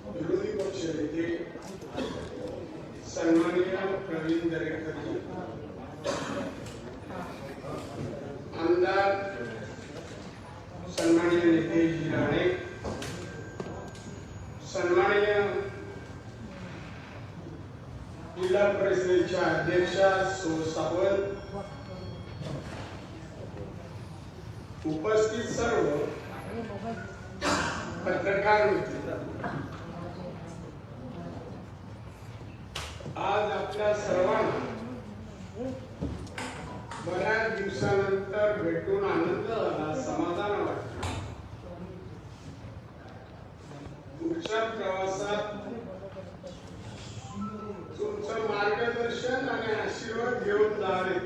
विरोधी पक्ष नेते सन्माननीय प्रवीण दरेकर जी, आमदार सन्माननीय नितेश राणे, सन्माननीय जिल्हा परिषदेच्या अध्यक्षा सो सावंत, उपस्थित सर्व पत्रकार मित्र, आज आपल्या सर्वांना बऱ्याच दिवसानंतर भेटून आनंद झाला, समाधान वाटलं. पुढच्या प्रवासात तुमचं मार्गदर्शन आणि आशीर्वाद घेऊन जाणे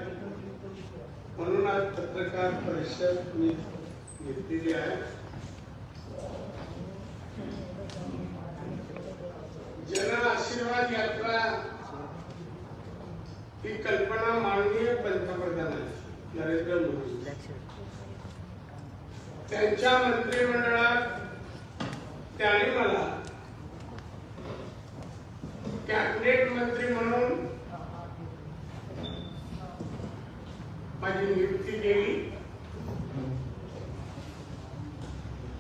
म्हणून आज पत्रकार परिषद मी घेतलेली आहे. जन आशीर्वाद यात्रा ही कल्पना माननीय पंतप्रधानांची नरेंद्र मोदी त्यांच्या मंत्रिमंडळात त्यांनी मला कॅबिनेट मंत्री म्हणून माझी नियुक्ती केली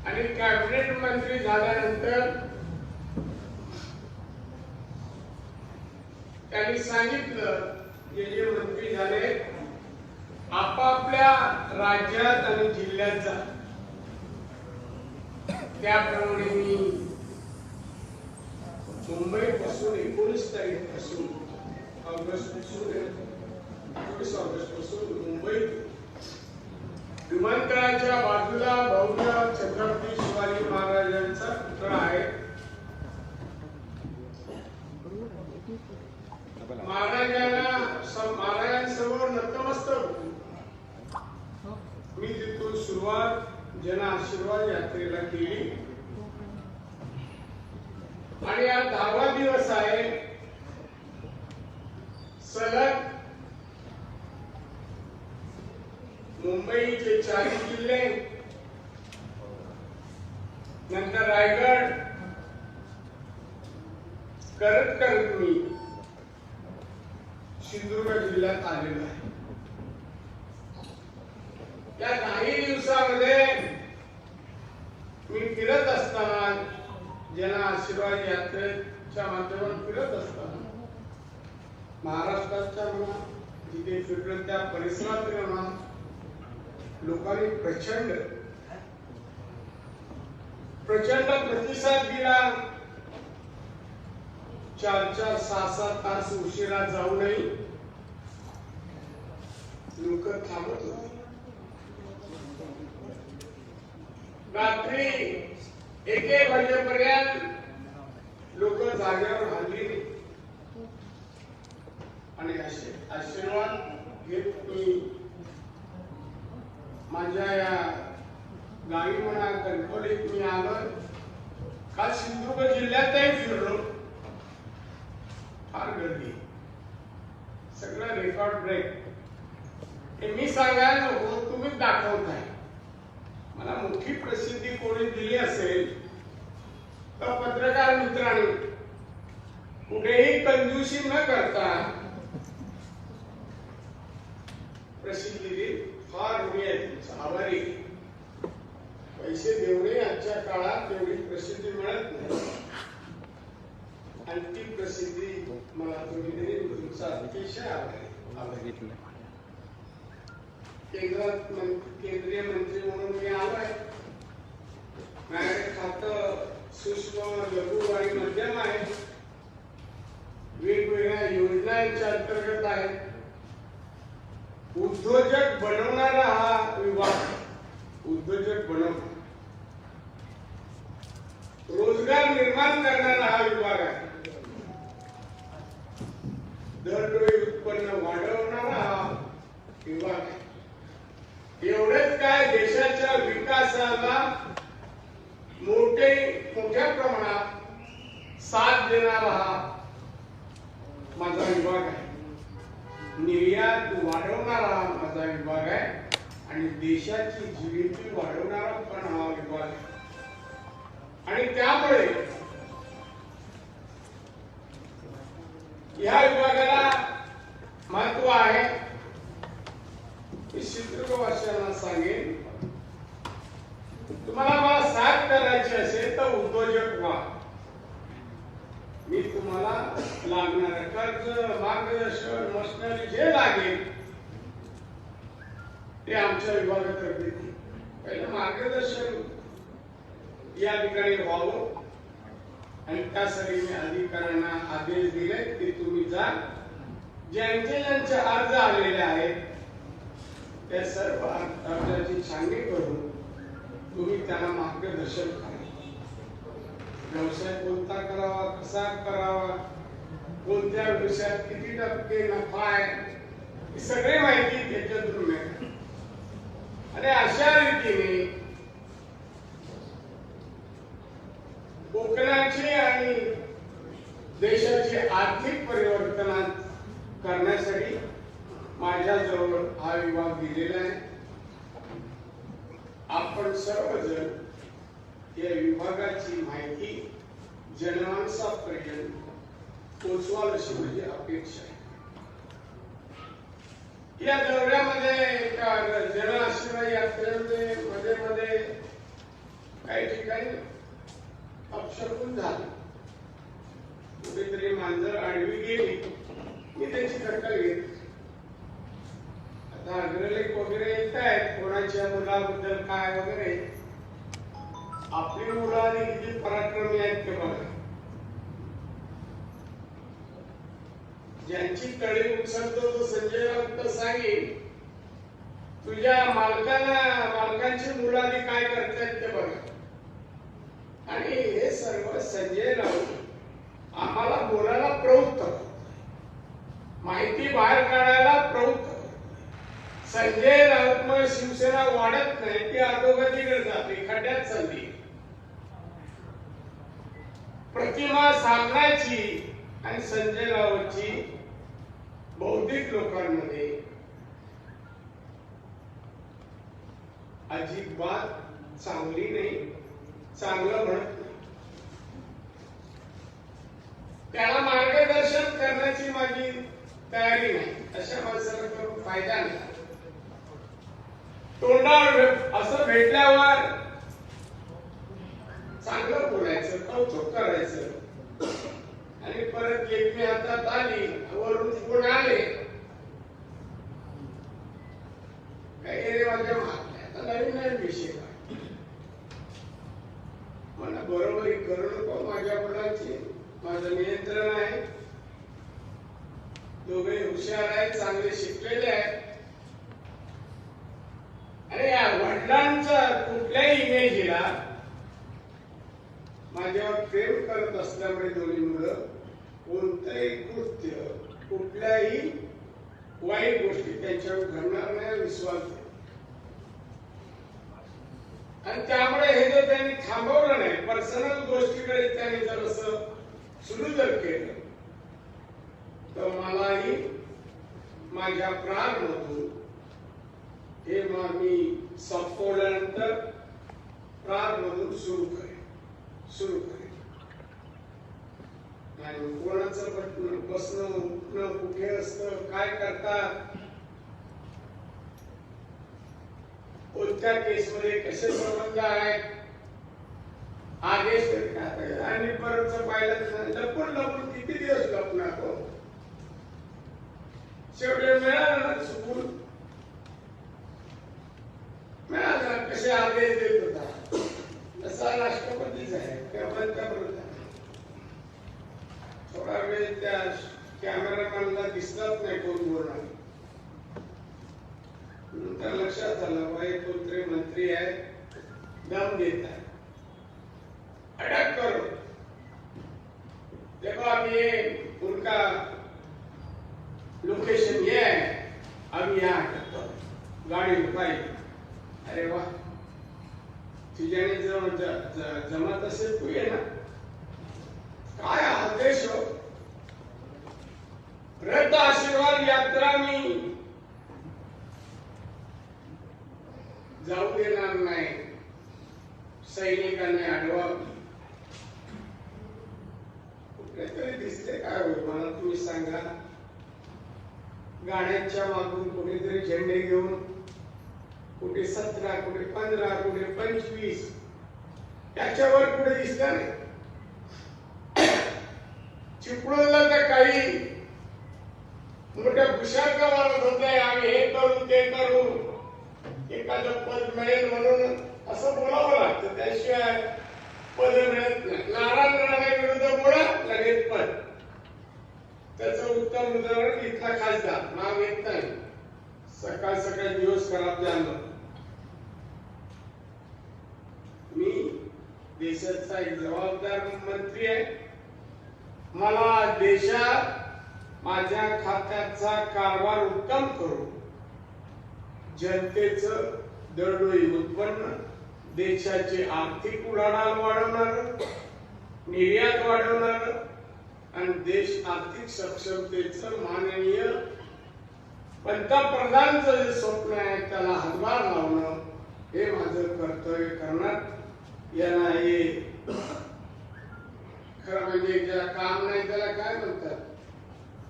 आणि कॅबिनेट मंत्री झाल्यानंतर त्यांनी सांगितलं जे मंत्री झाले आपापल्या राज्यात आणि जिल्ह्यात जा. त्याप्रमाणे मी मुंबई पासून 19 तारीखपासून ऑगस्ट पासून मुंबईत विमानतळाच्या बाजूला भव्य छत्रपती शिवाजी महाराजांचा पुतळा आहे. महाराजांसमोर नतमस्तक होतो. मी तिथून सुरुवात जन आशीर्वाद यात्रेला केली आणि आज 10वा दिवस आहे. सलग मुंबईचे 4 जिल्हे, नंतर रायगड करत करत मी सिंधुदुर्ग जिल्ह्यात आलेलो आहे. या काही दिवसामध्ये मी फिरत असताना जन आशीर्वाद यात्रेच्या माध्यमातून फिरत असताना महाराष्ट्राच्या म्हणा जिथे फिरलो त्या परिसरातील म्हणा लोकांनी प्रचंड प्रतिसाद दिला. 4-4, 6-6 तास उशिरा जाऊनही लोक थांबत होते. रात्री 1-1 वाजेपर्यंत लोक जागेवर हल्ली नाही आणि असे आशीर्वाद घेत मी माझ्या या गावी म्हणा कणकवलीत मी आलो. काल सिंधुदुर्ग जिल्ह्यातही फिरलो. फार गर्दी, सगळं रेकॉर्ड ब्रेक. हे मी सांगायला नको, तुम्हीच दाखवताय. मला मोठी प्रसिद्धी कोणी दिली असेल तर पत्रकार मित्रांनी कुठेही कंजूसी न करता प्रसिद्धी दिली. फार ऋणी आहे तुमचा, आभारी. पैसे देऊनही आजच्या काळात तेवढी प्रसिद्धी मिळत नाही आणि ती प्रसिद्धी मला तुम्ही दिली. तुमचा अतिशय आभारी. केंद्रीय मंत्री म्हणून मी आलोय. माझ्याकडे खातं सूक्ष्म, लघु आणि मध्यम आहे. वेगवेगळ्या योजनांच्या अंतर्गत आहे. उद्योजक बनवणारा हा विभाग, उद्योजक बनवणार, रोजगार निर्माण करणारा हा विभाग आहे. दरडोई उत्पन्न वाढवणारा हा विभाग आहे. एवढेच काय, देशाच्या विकासाला मोठ्या प्रमाणात साथ देणारा हा माझा विभाग आहे. निर्यात वाढवणारा माझा विभाग आहे आणि देशाची जीडीपी वाढवणारा पण हा विभाग आहे. आणि त्यामुळे या विभागाला महत्व आहे. मी चित्रवासियांना सांगेन, तुम्हाला मला साथ करायची असेल तर उद्योजक व्हा. मी तुम्हाला लागणारं कर्ज, मार्गदर्शन, मशिनरी जे लागेल ते आमच्या विभागातर्फे पहिलं मार्गदर्शन या ठिकाणी व्हावं आणि त्यासाठी मी अधिकाऱ्यांना आदेश दिले की तुम्ही जा, ज्यांचे अर्ज आलेले आहेत त्या सर्व अर्जाची छाननी करून तुम्ही त्यांना मार्गदर्शन करा. व्यवसाय कोणता करावा, कसा करावा, कोणत्या व्यवसायात किती टक्के नफा आहे, ही सगळी माहिती त्याच्यातून मिळते. आणि अशा रीतीने कोकणाची आणि देशाची आर्थिक परिवर्तन करण्यासाठी माझ्याजवळ हा विभाग दिलेला आहे. आपण सर्वजण या विभागाची माहिती जनमानसापर्यंत पोचवाल अशी माझी अपेक्षा आहे. या दौऱ्यामध्ये जनआशीर्वाद यात्रेमध्ये मध्ये मध्ये काही ठिकाणी अपशकुन झालं, कुठेतरी मांजर आडवी गेली, मी त्याची दखल घेतली. आता अग्रलेख वगैरे येत आहेत कोणाच्या मुलाबद्दल काय वगैरे. आपली मुलं आणि किती पराक्रमी आहेत ते बघा. ज्यांची तळी उचलतो तो संजय राऊत सांगेल, तुझ्या मालकांची मुलं आधी काय करतायत ते बघा. आणि हे सर्व संजय राऊत आम्हाला बोलायला प्रवृत्त करतो, माहिती बाहेर काढायला प्रवृत्त करतो. संजय राऊतमुळे शिवसेना वाढत नाही, ती अधोगतीकडे जाते, खड्ड्यात चालली. प्रतिमा सामनाची आणि संजय राऊतची बौद्धिक लोकांमध्ये अजिबात चांगली नाही, चांगलं म्हणत नाही. त्याला मार्गदर्शन करण्याची माझी तयारी नाही. अशा माणसाला करून फायदा नाही. तोंडावर असं भेटल्यावर चांगलं बोलायचं, कौतुक करायचं आणि परत लेखणी हातात आली, वरून फोन आले, काही रे माझ्या मागल्या, आता नवीन नवीन विषय मला बरोबरी करू नको. माझ्या मुलाची माझं नियंत्रण आहे. दोघे हुशार आहेत, चांगले शिकलेले आहेत. अरे या वडिलांच्या कुठल्याही इमेजला माझ्यावर प्रेम करत असल्यामुळे दोन्ही मुलं कोणतंही कृत्य, कुठल्याही वाईट गोष्टी त्यांच्यावर घडणार नाही विश्वास आहे. आणि त्यामुळे हे जर त्यांनी थांबवलं नाही, पर्सनल गोष्टीकडे त्यांनी जर असं सुरू जर केलं तर मलाही माझ्या प्राणमधून हे मी संपवल्यानंतर प्राणमधून सुरू करेन. आणि कोणाचं बसणं उठणं कुठे असतं, काय करतात, कोणत्या केसमध्ये कसे संबंध आहेत, आदेश आणि परत पाहिलं लपून किती दिवस लपणार हो. शेवटी मिळालं ना, चुकून मिळालं. कसे आदेश देत होता तसा राष्ट्रपतीच आहे किंवा पंतप्रधान. थोडा वेळ त्या कॅमेरामॅनला दिसलाच नाही कोण बोलणार. नंतर लक्षात आलं बाई कोणतरी मंत्री आहे, दम देत आहे, अटक करो. देखो अब ये उनका लोकेशन ये है, अब यहाँ अटक करो. गाड़ी रुकाई. अरे वाह, तुझ्याने जमत असेल तू ये ना. काय आदेश हो. रद्द आशीर्वाद यात्रा मी जाऊ देणार नाही. सैनिकांनी अडवा कुठेतरी दिसते काय होईल मला तुम्ही सांगा. गाड्यांच्या मागून कोणीतरी झेंडे घेऊन कुठे 17, कुठे 15, कुठे 25 त्याच्यावर कुठे दिसणार नाही. चिपळूणला तर काही मोठ्या पुशारका मारत होते, आम्ही हे करू ते करू, एखादं पद मिळेल म्हणून असं बोलावं लागतं, त्याशिवाय पद मिळत नाही. नारायण राणेविरुद्ध बोला लगेच पद. त्याचं उत्तम उदाहरण इथला खासदार, नाव येत नाही, सकाळ सकाळ दिवस खराब झाला. मी देशाचा एक जबाबदार मंत्री आहे. मला देशात माझ्या खात्याचा कारभार उत्तम करू, जनतेचं दरडोई उत्पन्न, देशाची आर्थिक उलाढाल वाढवणार, निर्यात वाढवणार आणि देश आर्थिक सक्षमतेचं माननीय पंतप्रधानांचं जे स्वप्न आहे त्याला हातभार लावणं हे माझं कर्तव्य करणार. यांना हे खरं म्हणजे ज्याला काम नाही त्याला काय म्हणतात,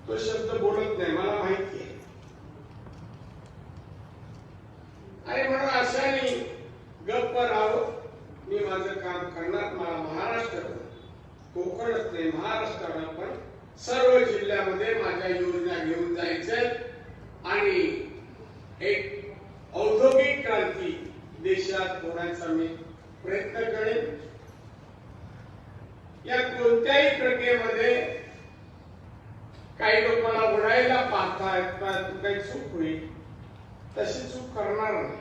तो शब्द बोलत नाही, मला माहिती आहे. आणि म्हणून अशाने गप्प राहावं, मी माझं काम करणार. मला महाराष्ट्रात, कोकणच नाही महाराष्ट्रात पण सर्व जिल्ह्यामध्ये माझ्या योजना घेऊन जायचंय आणि एक औद्योगिक क्रांती देशात होण्याचा मी प्रयत्न करेन. या कोणत्याही प्रक्रियेमध्ये काही लोक मला उडायला पाहतात, काही चूक होईल, तशी चूक करणार नाही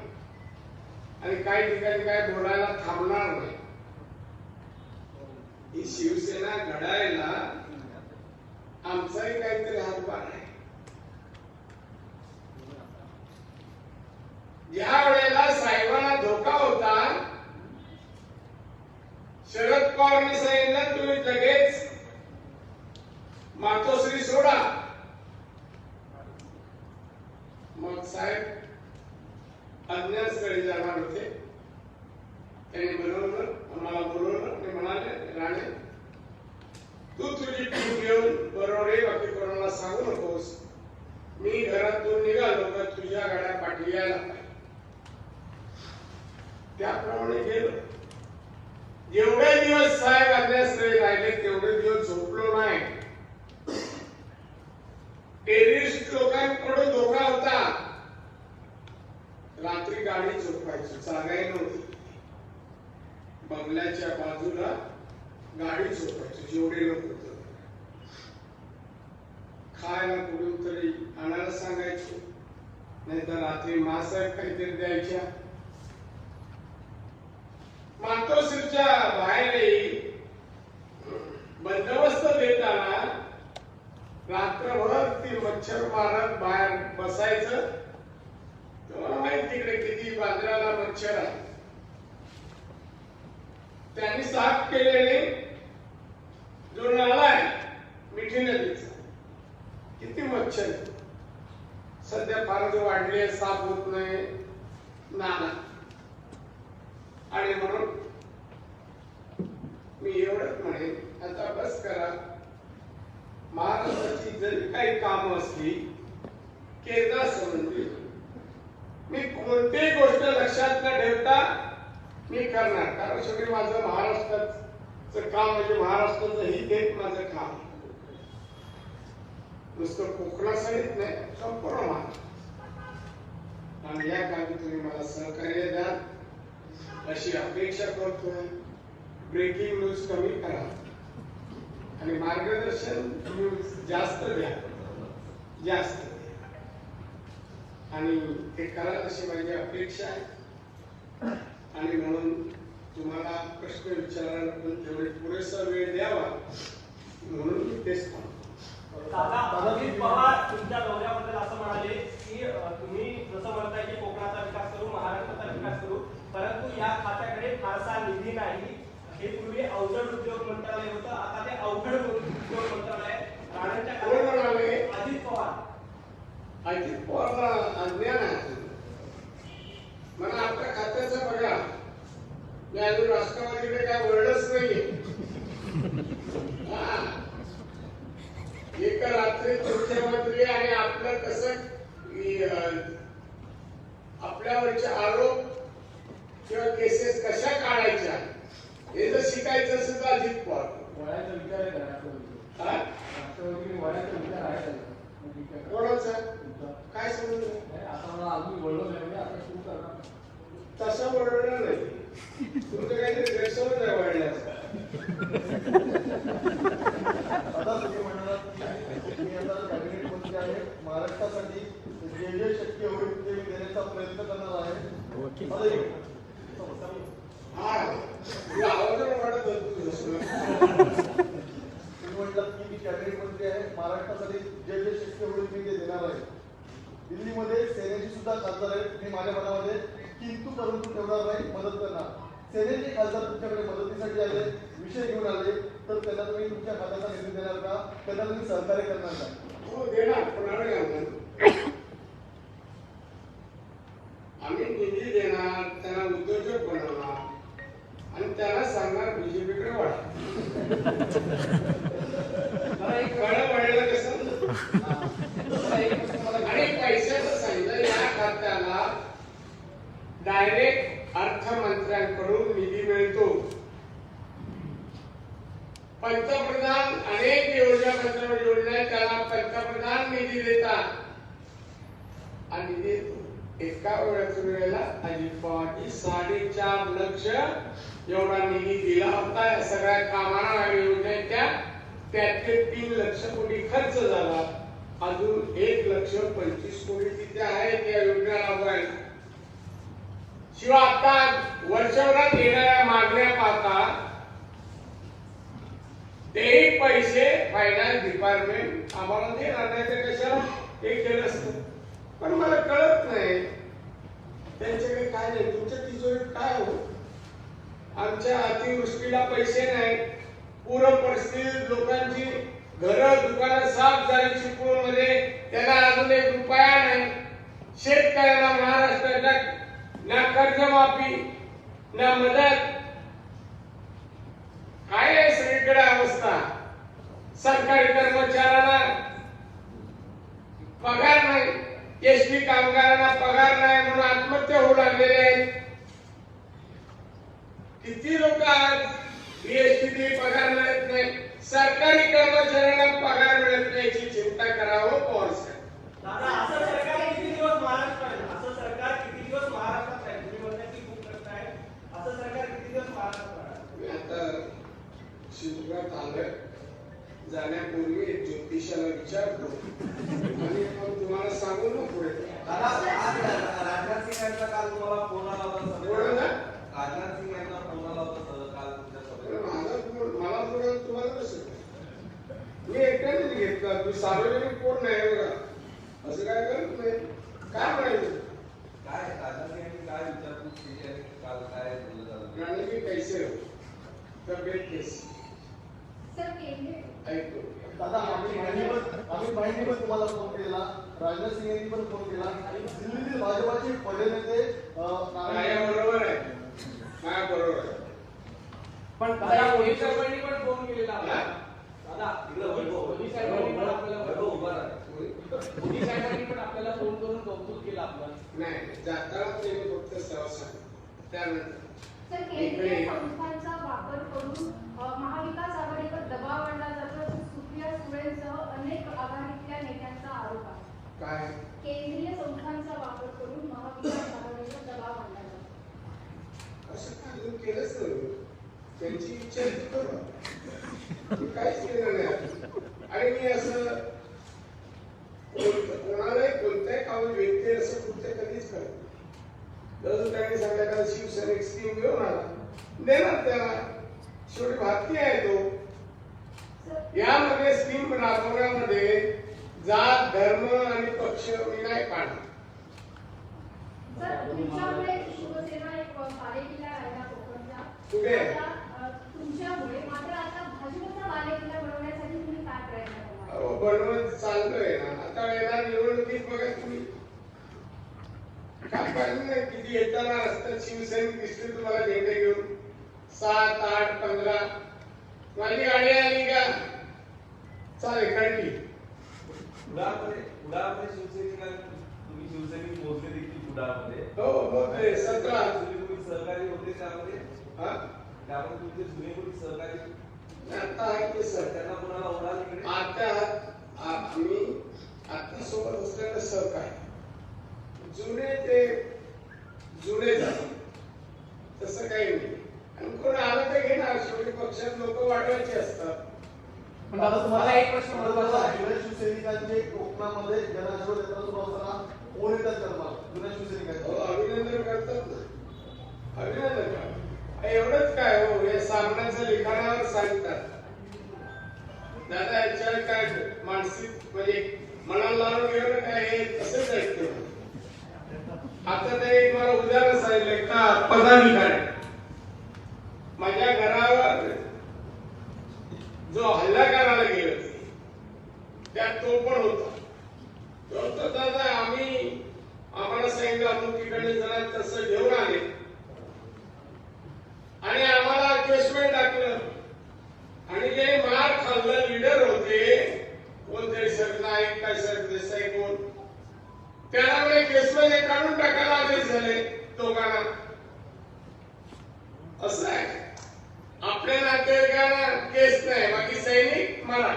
आणि काही ठिकाणी काय बोलायला थांबणार नाही. ही शिवसेना घडायला आमचाही काहीतरी हातभार आहे. ज्या वेळेला साहेबांना धोका होता, शरद पवारांनी सांगितलं तुम्ही लगेच मातोश्री सोडा. मग साहेब अज्ञानस्थळी जाणार होते, त्यांनी बोलवलं, आम्हाला बोलवलं आणि म्हणाले राणे तू तुझी टीम घेऊन बरोबर बाकी कोणाला सांगू नकोस, मी घरातून निघालो का तुझ्या गाड्या पाठी यायला पाहिजे. त्याप्रमाणे गेलो. जेवढे दिवस साहेब अज्ञानस्थळी राहिले तेवढे दिवस झोपलो नाही. टेररिस्ट लोकांकडून धोका होता, रात्री गाडी झोपायची, जागाही नव्हती, बंगल्याच्या बाजूला गाडी झोपायची. जेवढे लोक होते खायला कुठून तरी आणायला सांगायचो, नाहीतर रात्री मासाहेब काहीतरी द्यायच्या. मातोश्रीच्या बाहेरही बंदोबस्त देताना रात्रभर ती मच्छर मारत बाहेर बसायचं. तुम्हाला माहिती तिकडे किती बांद्र्याला मच्छर आहे. त्यांनी साफ केलेले जो नाला आहे मिठी नदीचा, किती मच्छर सध्या फारच वाढले, साफ होत नाही नाला. आणि म्हणून मी एवढंच म्हणेन, आता बस करा. महाराष्ट्राची जरी काही कामं असली केंद्र संबंधी, मी कोणतीही गोष्ट लक्षात न ठेवता मी करणार. कारण शेवटी माझं महाराष्ट्राचं काम म्हणजे महाराष्ट्राचं हित एक माझं काम. नुसतं कोकणासहित नाही, संपूर्ण महाराष्ट्र. आणि या कामी तुम्ही मला सहकार्य द्या अशी अपेक्षा करतोय. ब्रेकिंग न्यूज कमी करा आणि मार्गदर्शन न्यूज जास्त द्या, जास्त द्या. आणि ते करा अशी माझी अपेक्षा आहे. आणि म्हणून तुम्हाला प्रश्न विचारायला पण तेवढे पुरेसा वेळ द्यावा म्हणून मी तेच सांगतो. अजित पवार तुमच्या दौऱ्याबद्दल असं म्हणाले की तुम्ही जसं म्हणताय की कोकणाचा विकास करू, महाराष्ट्राचा विकास करू, परंतु या खात्याकडे फारसा निधी नाही. हे पूर्वी अवजड उद्योग मंत्रालय होतं, आता ते अवघड उद्योग मंत्रालय. राणांच्या कोण म्हणाले? अजित पवार. अजित पवारला अज्ञान आहे. मला आपल्या खात्याचं बघा, मी अजून राष्ट्रवादीकडे काय वळलंच नाहीये. एका रात्रीत शिकायचं असेल तर अजित पवार. वळायचा विचार आहे का राष्ट्रवादी? हा? राष्ट्रवादी वळायचा विचार आहे का? म्हणजे काय? कोणाचा तुमचा? काय समजलं नाही, आता मला अजून वळलो नाही म्हणजे आता सुरू करणार. तसं वळवलं नाही. तुमचं काहीतरी गैरसमज आहे वळण्याचा. आता तुम्ही म्हणालात की मी आता कॅबिनेट मंत्री आहे, महाराष्ट्रासाठी जे जे शक्य होईल ते मी देण्याचा प्रयत्न करणार आहे. आता एक हा तुला आवाजाने वाटत होतं तुझं सगळं. तुम्ही म्हटलात की मी कॅबिनेट मंत्री आहे, महाराष्ट्रासाठी जे जे शक्य होईल मी ते देणार आहे. दिल्लीमध्ये सेनेची सुद्धा खासदार आहेत. मी माझ्या मनामध्ये किंतु परंतु ठेवणार नाही, मदत करणार. सेनेचे खासदार तुमच्याकडे मदतीसाठी आले, विषय घेऊन आले, तर त्यांना तुम्ही तुमच्या खात्याचा निधी देणार का? त्यांना तुम्ही सहकार्य करणार का? हो देणार, कोणाला घालणार. आम्ही निधी देणार, त्यांना उद्योजक बनवणार आणि त्याला सांगणार बीजेपीकडे वळा. कळलं वळलं कसं? आणि पैशाचं सांगितलं या खात्याला डायरेक्ट अर्थमंत्र्यांकडून निधी मिळतो. पंतप्रधान अनेक योजना त्याला पंतप्रधान निधी देतात आणि निधी एका वेळेला अजित पवारची 4.5 लक्ष एवढा निधी दिला होता या सगळ्या कामांना योजनेच्या. त्यातले 3 लक्ष कोटी खर्च झाला. अजून 1,25,00,000 कोटी तिथे आहेत या योजना राबवायला. शिवाय आता वर्षभरात येणाऱ्या मागण्या पाहता तेही पैसे फायनान्स डिपार्टमेंट आम्हाला देणार नाही तर कशाला हे केलं असतं. पण मला कळत नाही त्यांच्याकडे काय नाही. तुमच्या तिजोरीत काय हो? आमच्या अतिवृष्टीला पैसे नाही, पूर परिस्थितीत लोकांची घरं दुकानं साफ झाली चिपळूणमध्ये, त्यांना अजून 1 रुपया नाही. शेतकऱ्यांना महाराष्ट्राच्या ना कर्जमाफी ना मदत. काय आहे सगळीकडे अवस्था. सरकारी कर्मचाऱ्यांना पगार नाही, एसटी कामगारांना पगार नाही म्हणून आत्महत्या होऊ लागलेल्या आहेत. किती लोक आज एसटी पगार मिळत नाही, सरकारी कर्मचाऱ्यांना पगार मिळत नाही याची चिंता करावं पवार साहेब. दादा असं सरकार किती दिवस महाराष्ट्रात असं सरकार किती दिवस महाराष्ट्रात राहील? तुम्ही म्हणता की खूप कष्ट आहे, असं सरकार किती दिवस महाराष्ट्रात राहणार? मी आता शिवरात आलोय, जाण्यापूर्वी एक ज्योतिषाला विचारतो आणि मग तुम्हाला सांगू ना पुढे. दादा, आज राजनाथ सिंह यांचा काल तुम्हाला फोन आला होता सर. कोणाला? राजनाथ सिंह यांचा फोन आला होता सर काल तुमच्या सभेत. मला पुढे तुम्हाला कसं मी एकट्यानेच घेतला. तुम्ही सार्वजनिक कोण नाही बघा, असं काय करत नाही. काय म्हणायचं? काय राजनाथ सिंह यांनी काय विचारपूस केली आणि काल काय बोललं झालं? रणनीती कैसे हो तब्येत केस सर केंद्रीय ऐकतो. दादा आम्ही बहिणी पण तुम्हाला फोन केला, राजनाथ सिंह यांनी पण फोन केला. दिल्लीतील भाजपाचे पडे नेते माझ्या बरोबर आहे, माझ्या बरोबर आहे. पण दादा मोदी साहेबांनी पण फोन केलेला होता. दादा इकडे वैभव. मोदी साहेबांनी पण आपल्याला वैभव उभा राहा. मोदी साहेबांनी पण आपल्याला फोन करून कौतुक केलं आपलं. नाही जाताना ते फक्त सेवा सांग. त्यानंतर सर केंद्रीय संस्थांचा वापर करून महाविकास आघाडीवर दबाव आणला जातो असं सुप्रिया सुळेंसह अनेक आघाडीतल्या नेत्यांचा आरोप आहे. काय केंद्रीय संस्थांचा वापर करून महाविकास आघाडीवर दबाव आणला जातो. असं काय अजून केलंच नाही. त्यांची इच्छा आहे ती करू. मी काहीच केलं नाही. आणि मी असं कोणालाही कोणत्याही कामात व्यक्ती असं कृत्य कधीच करत नाही. जर त्यांनी संध्याकाळी शिवसैनिक स्कीम घेऊन आला देणार त्याला. शेवटी भारतीय आहे तो. सर यामध्ये स्कीम राबवण्यामध्ये जात धर्म आणि पक्ष मी नाही पाडणार. सर तुमच्यामुळे शिवसेना एक बालेकिल्ला राहिला कोकणचा. कुठे? तुमच्यामुळे मात्र आता भाजपचा बालेकिल्ला बनवण्यासाठी तुम्ही काय प्रयत्न करणार? अहो, बनवत चाललोय ना. आता येणार निवडणुकीत बघा तुम्ही काय पाहिजे नाही किती येताना रस्त्यात शिवसैनिक दिसले तुम्हाला झेंडे घेऊन 7, 8, 15. माझी गाडी आली का चालेल काढली. कुडाळमध्ये शिवसैनिकांनी तुम्ही शिवसैनिक पोहोचले देखील कुडाळमध्ये. हो हो ते 17 तुम्ही सहकारी होते त्यामध्ये. हा त्यामुळे तुमचे जुने कोणी सहकारी आता आहे ते सर त्यांना कोणाला ओढाल इकडे आम्ही आता सोबत असलेलं सहकार्य जुने ते जुने झाले तसं काही नाही आणि कोण आलं तर घेणार शेवटी पक्षात लोक वाढवायचे असतात. पण दादा तुम्हाला एक प्रश्न महत्त्वाचा आहे. जुन्या शिवसैनिकांचे कोकणामध्ये जनाजीवन यात्रा सुरू असताना कोण येतात करणार जुन्या शिवसैनिकांचे अभिनंदन करतात ना अभिनंदन करतात. एवढंच काय हो हे सामन्याच्या लिखाणावर सांगतात दादा याच्यावर काय मानसिक म्हणजे मनाला लावून घेऊन काय हे तसंच ऐकतो. आता ते एक मला उदाहरण सांगितलं का पदाधिकारी माझ्या घरावर जो हल्ला करायला गेले होते त्यात तो पण होता. तो दादा आम्हाला सांगितलं आपण तिकडे जरा तसं घेऊन आले आणि आम्हाला केसमेंट टाकलं आणि जे मार खाल्लं लीडर होते कोणतरी सरनाईक काय सरदेसाई कोण त्याला म्हणजे केसमध्ये काढून टाकायला आदेश झाले दोघांना. असं आहे आपल्या नातेवाईकांना केस नाही बाकी सैनिक मला.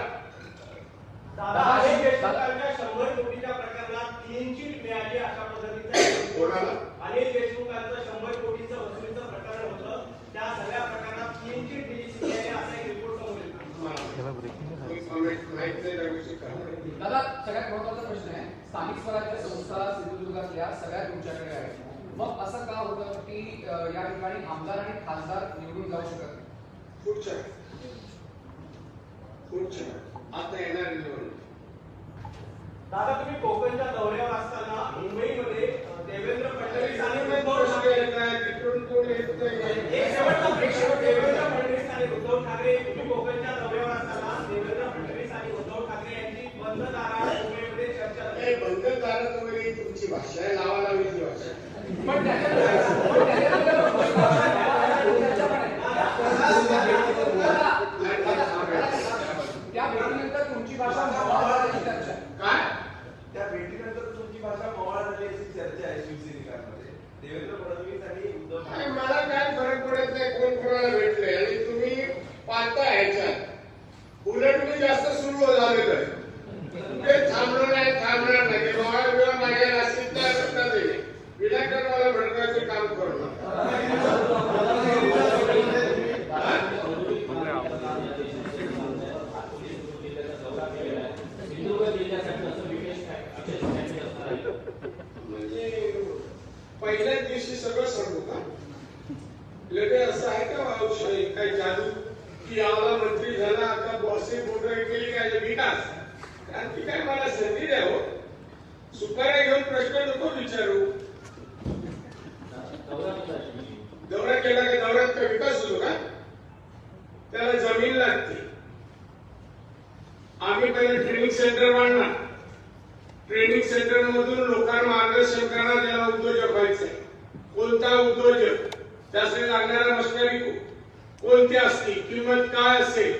दादा अनिल देशमुखांच्या 100 कोटीच्या प्रकरणात क्लीन चिट मिळाली अशा पद्धतीचं कोणाला? अनिल देशमुखांचं 100 कोटीचं वसुलीचं प्रकरण होतं त्या सगळ्या प्रकरणात क्लीन चिट दिली सीबीआयने असा एक रिपोर्ट समोर येतो. दादा सगळ्यात महत्त्वाचा प्रश्न आहे. स्थानिक स्वराज्य संस्था सिंधुदुर्गातल्या सगळ्या तुमच्याकडे आहेत. मग असं का होतं की या ठिकाणी आमदार आणि खासदार निवडून जाऊ शकत नाही? पुढच्या आता येणार निवडणूक. दादा तुम्ही कोकणच्या दौऱ्यावर असताना मुंबईमध्ये देवेंद्र फडणवीस आणि उद्धव प्रश्न ठाकरे येत नाही, तिकडून कोण येत नाही. एक शेवटचा प्रश्न देवेंद्र फडणवीस आणि उद्धव ठाकरे तुम्ही कोकणच्या दौऱ्यावर असताना देवेंद्र फडणवीस आणि उद्धव ठाकरे यांची बंद दारात मुंबईमध्ये चर्चा झाली. हे बंद दारात वगैरे तुमची भाषा आहे लावालावीची भाषा आहे. पण त्याच्यानंतर त्या भेटीनंतर तुमची भाषा मावळाची चर्चा आहे. काय त्या भेटीनंतर तुमची भाषा मवाळ झाली अशी चर्चा आहे शिवसैनिकांमध्ये. देवेंद्र फडणवीस आणि उद्धव काय ठाकरे मला काय फरक पडत नाही कोण कोणाला भेटले आणि तुम्ही पाहता ह्याच्यात उलट मी जास्त सुरू झाले तर ते थांबणार नाही ते मावळा बिवा माझ्या नाशिक करता येईल विनाकारण मला भडकायचं काम करणार. म्हणजे पहिल्याच दिवशी सगळं सांगू का लगे असं आहे का औषध काही जादू की याला मंत्री झाला आता बॉसे बोर्डर केली काय विकास कारण ती काय मला संधी द्या हो. सुपाऱ्या घेऊन प्रश्न नको विचारू. दौरा केला का दौऱ्यात का विकास होतो का त्याला जमीन लागते. आम्ही पहिले ट्रेनिंग सेंटर बांधणार ट्रेनिंग सेंटर मधून लोकांना मार्गदर्शन करणार त्याला उद्योजक व्हायचंय. कोणता उद्योजक त्यासाठी लागणाऱ्या मशिनरी कोणत्या असतील किंमत काय असेल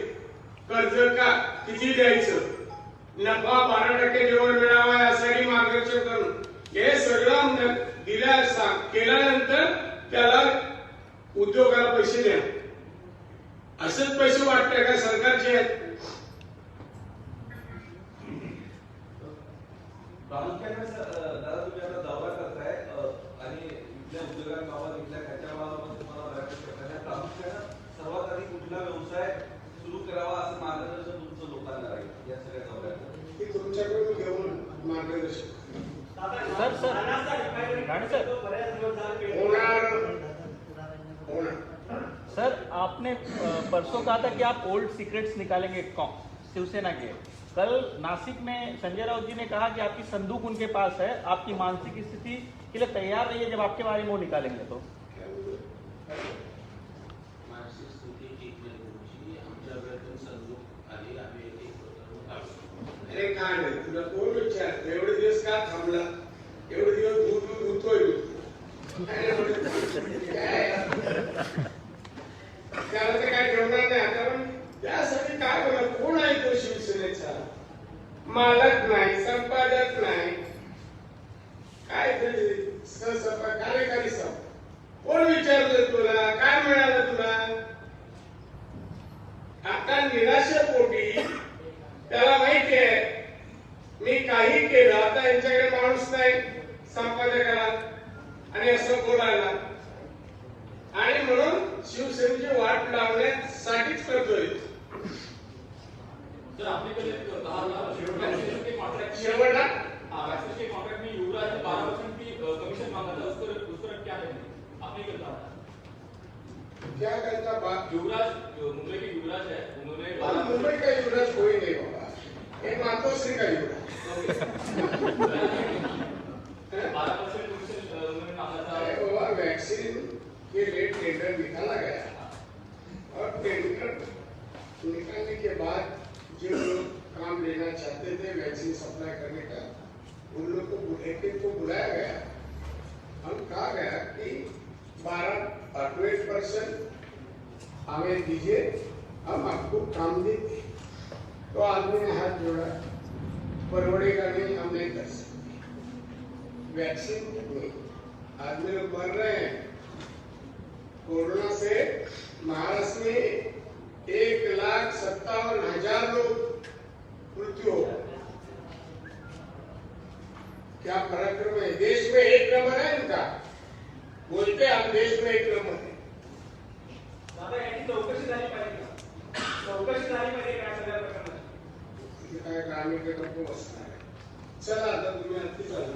कर्ज का किती द्यायचं नफा 12% जेवढ मिळावा यासाठी मार्गदर्शन करून हे सगळं केल्यानंतर त्याला उद्योगाला पैसे द्या. असेच पैसे वाटते का सरकारचे आहेत. प्रामुख्याने दादा तुम्ही आता दौरा करताय आणि इथल्या उद्योगांबाबत इथल्या कच्च्या मालाबाबत तुम्हाला बऱ्याच प्रकारे प्रामुख्याने सर्वात आधी कुठला व्यवसाय सुरू करावा असं मार्गदर्शन तुमचं लोकांना राहील या सगळ्या दौऱ्यात. की तुमच्याकडून घेऊन मार्गदर्शन सर आपने परसों कहा था कि आप ओल्ड सीक्रेट्स निकालेंगे शिवसेना के. कल नासिक में संजय राउत जी ने कहा कि आपकी संदूक उनके पास है, आपकी मानसिक स्थिति के लिए तैयार रहिए जब आपके बारे में वो निकालेंगे तो. मानसिक स्थिती ठीक नाही तुमची आमच्याकडे संदूक आली आम्ही अरे काय नाही तुला कोण विचार एवढे दिवस का थांबला एवढे दिवस दूध धुतोय त्याला तर काय ठेवणार नाही आता पण त्यासाठी काय बोला कोण आहे तो शिवसेनेचा मालक नाही संपादक नाही काय कार्यकारी कोण विचारलं तुला काय मिळालं तुला आता निराशेपोटी त्याला माहिती आहे मी काही केलं आता यांच्याकडे माणूस नाही संपादकाला आणि असं बोलायला आणि म्हणून शिवसेनेची वाट लावण्यासाठीच करतोय. सर आपल्याकडे 10 कॉन्ट्रैक्ट शेवटला वैक्सीन के कॉन्ट्रैक्ट में युवराज ने 12% की कमीशन मांगा था उसको क्या है आपने क्या कहा क्या कहता बात युवराज जो मुंबई के युवराज है उन्होंने मुंबई का युवराज कोई नहीं होगा ये मातोश्री का युवराज 12% कमीशन उन्होंने मांगा था. अरे बाबा वैक्सीन के लिए टेंडर निकाला गया और टेंडर निकालने के बाद जो लोग काम लेना चाहते थे वैक्सीन सप्लाई करने का उन लोग को एक को बुलाया गया. हम कहा गया कि 12% हमें दीजिए हम आपको काम देते. तो आदमी ने हाथ जोड़ा परवड़ेगा नहीं हम नहीं कर सकते. वैक्सीन नहीं आदमी लोग मर रहे हैं कोरोना से. महाराष्ट्र में 1,57,000 लोग मृत्यु हो गए. क्या पराक्रम है. देश में 1 नंबर है इनका. बोलते हम देश में 1 नंबर है. दादा याची चौकशी झाली पाहिजे का? चौकशी झाली पाहिजे का सगळ्या प्रकरणाची? काय ग्रामीण नको बसणार. चला आता तुम्ही अति चालू